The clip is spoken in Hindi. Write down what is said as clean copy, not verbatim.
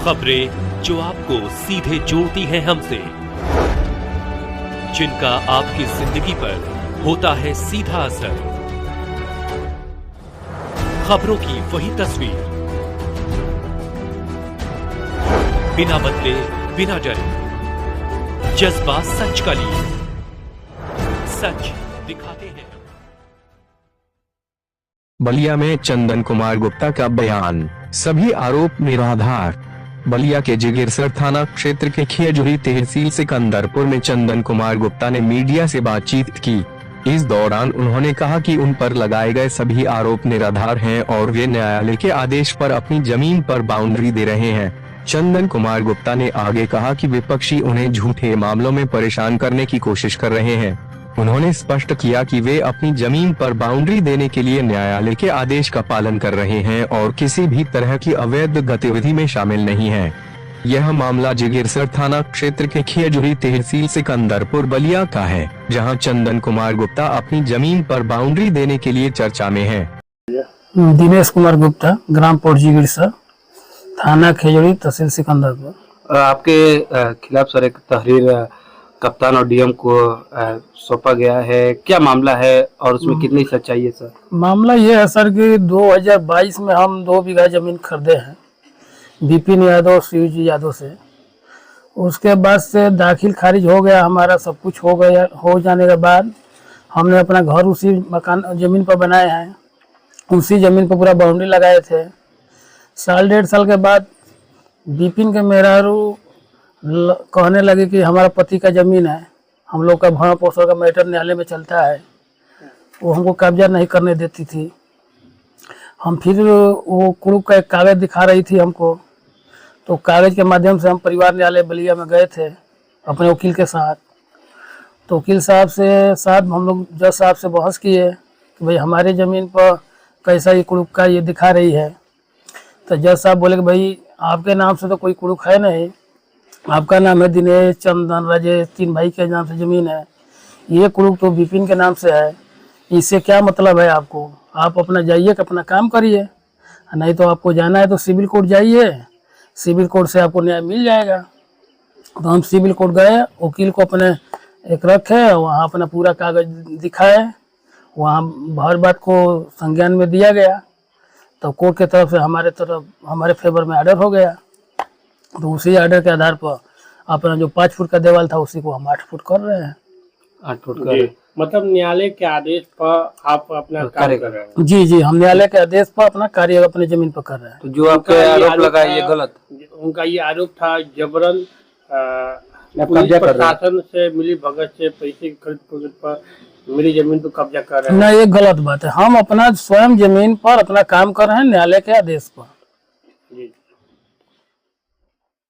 खबरें जो आपको सीधे जोड़ती हैं हमसे, जिनका आपकी जिंदगी पर होता है सीधा असर। खबरों की वही तस्वीर, बिना बदले बिना डरे, जज्बा सच का लिए, सच दिखाते हैं। बलिया में चंदन कुमार गुप्ता का बयान, सभी आरोप निराधार। बलिया के जिगरसर थाना क्षेत्र के खियजुरी तहसील सिकंदरपुर में चंदन कुमार गुप्ता ने मीडिया से बातचीत की। इस दौरान उन्होंने कहा कि उन पर लगाए गए सभी आरोप निराधार हैं और वे न्यायालय के आदेश पर अपनी जमीन पर बाउंड्री दे रहे हैं। चंदन कुमार गुप्ता ने आगे कहा कि विपक्षी उन्हें झूठे मामलों में परेशान करने की कोशिश कर रहे हैं। उन्होंने स्पष्ट किया कि वे अपनी जमीन पर बाउंड्री देने के लिए न्यायालय के आदेश का पालन कर रहे हैं और किसी भी तरह की अवैध गतिविधि में शामिल नहीं हैं। यह मामला जिगरसर थाना क्षेत्र के खियजुरी तहसील सिकंदरपुर बलिया का है, जहां चंदन कुमार गुप्ता अपनी जमीन पर बाउंड्री देने के लिए चर्चा में है। दिनेश कुमार गुप्ता, ग्राम पोर्ट जिगरसर, थाना खियजुरी तहसील सिकंदरपुर। आपके खिलाफ सर एक तहरीर कप्तान और डीएम को सौंपा गया है, क्या मामला है और उसमें कितनी सच्चाई है सर? मामला ये है सर कि 2022 में हम 2 बीघा जमीन खरीदे हैं विपिन यादव और शिवजी यादव से। उसके बाद से दाखिल खारिज हो गया, हमारा सब कुछ हो गया। हो जाने के बाद हमने अपना घर उसी मकान जमीन पर बनाए हैं, उसी जमीन पर पूरा बाउंड्री लगाए थे। 1.5 साल के बाद विपिन के मेहरारू कहने लगे कि हमारा पति का जमीन है, हम लोग का भरण पोषण का मैटर न्यायालय में चलता है, वो हमको कब्जा नहीं करने देती थी। हम फिर वो कुड़ुक का एक कागज़ दिखा रही थी हमको, तो कागज़ के माध्यम से हम परिवार न्यायालय बलिया में गए थे अपने वकील के साथ। तो वकील साहब से हम लोग जज साहब से बहस किए कि भाई हमारे ज़मीन पर कैसा ये कुड़ुक का ये दिखा रही है। तो जज साहब बोले कि भाई आपके नाम से तो कोई कुड़ुक है नहीं, आपका नाम है दिनेश, चंदन, राजेश, 3 भाई के नाम से ज़मीन है। ये कुड़ुक तो विपिन के नाम से है, इससे क्या मतलब है आपको? आप अपना जाइए कि अपना काम करिए, नहीं तो आपको जाना है तो सिविल कोर्ट जाइए, सिविल कोर्ट से आपको न्याय मिल जाएगा। तो हम सिविल कोर्ट गए, वकील को अपने एक रखे, वहाँ अपना पूरा कागज़ दिखाए, वहाँ हर बात को संज्ञान में दिया गया। तो कोर्ट के तरफ से हमारे फेवर में ऑर्डर हो गया। तो उसी ऑर्डर के आधार पर अपना जो 5 फुट का देवाल था उसी को हम 8 फुट कर रहे हैं। 8 फुट का मतलब न्यायालय के आदेश पर आप अपना कार्य कर रहे हैं? जी, हम न्यायालय के आदेश पर अपना कार्य अपने जमीन पर कर रहे हैं। तो जो आपके आरोप लगा ये गलत, उनका ये आरोप था जबरन पुलिस प्रशासन से मिली भगत से पैसे खरीद पर मिली जमीन पर कब्जा कर रहे हैं। नहीं, ये गलत बात है। हम अपना स्वयं जमीन पर अपना काम कर रहे हैं न्यायालय के आदेश पर। जी।